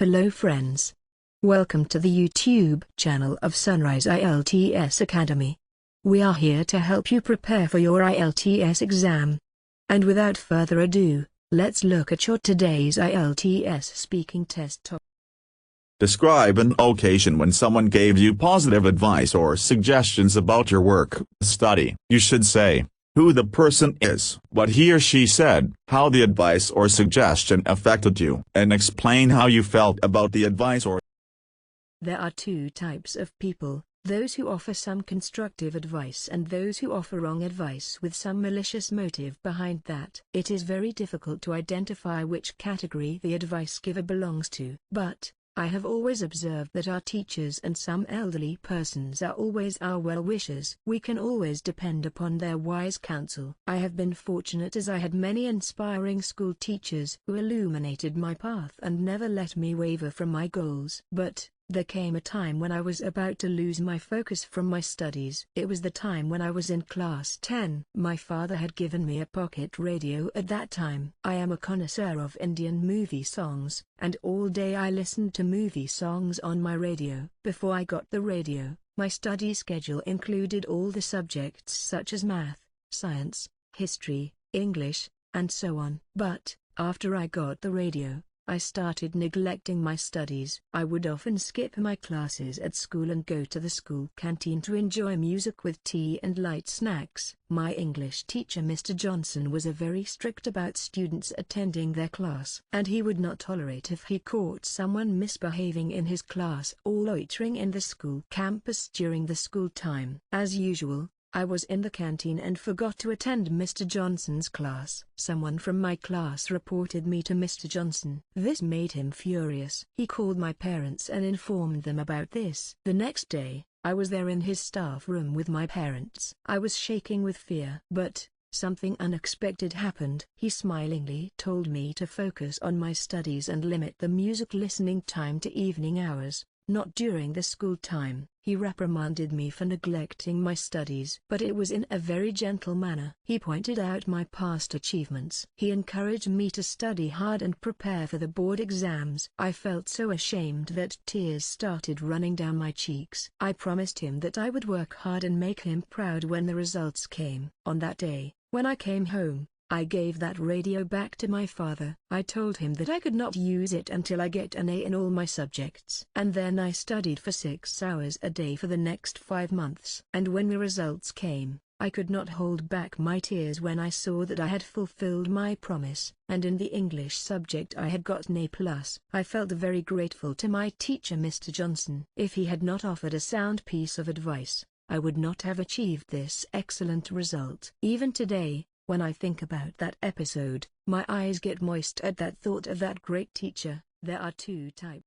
Hello friends. Welcome to the YouTube channel of Sunrise IELTS Academy. We are here to help you prepare for your IELTS exam. And without further ado, let's look at your today's IELTS speaking test topic. Describe an occasion when someone gave you positive advice or suggestions about your work, study. You should say who the person is, what he or she said, how the advice or suggestion affected you, and explain how you felt about the advice or. There are two types of people, those who offer some constructive advice and those who offer wrong advice with some malicious motive behind that. It is very difficult to identify which category the advice giver belongs to. But I have always observed that our teachers and some elderly persons are always our well-wishers. We can always depend upon their wise counsel. I have been fortunate as I had many inspiring school teachers who illuminated my path and never let me waver from my goals. But there came a time when I was about to lose my focus from my studies. It was the time when I was in class 10. My father had given me a pocket radio at that time. I am a connoisseur of Indian movie songs, and all day I listened to movie songs on my radio. Before I got the radio, my study schedule included all the subjects such as math, science, history, English, and so on. But after I got the radio, I started neglecting my studies. I would often skip my classes at school and go to the school canteen to enjoy music with tea and light snacks. My English teacher Mr. Johnson was very strict about students attending their class, and he would not tolerate if he caught someone misbehaving in his class or loitering in the school campus during the school time. As usual, I was in the canteen and forgot to attend Mr. Johnson's class. Someone from my class reported me to Mr. Johnson. This made him furious. He called my parents and informed them about this. The next day, I was there in his staff room with my parents. I was shaking with fear. But something unexpected happened. He smilingly told me to focus on my studies and limit the music listening time to evening hours, not during the school time. He reprimanded me for neglecting my studies, but it was in a very gentle manner. He pointed out my past achievements. He encouraged me to study hard and prepare for the board exams. I felt so ashamed that tears started running down my cheeks. I promised him that I would work hard and make him proud when the results came. On that day, when I came home, I gave that radio back to my father. I told him that I could not use it until I get an A in all my subjects. And then I studied for 6 hours a day for the next 5 months. And when the results came, I could not hold back my tears when I saw that I had fulfilled my promise, and in the English subject I had gotten A+. I felt very grateful to my teacher Mr. Johnson. If he had not offered a sound piece of advice, I would not have achieved this excellent result. Even today, when I think about that episode, my eyes get moist at that thought of that great teacher. There are two types.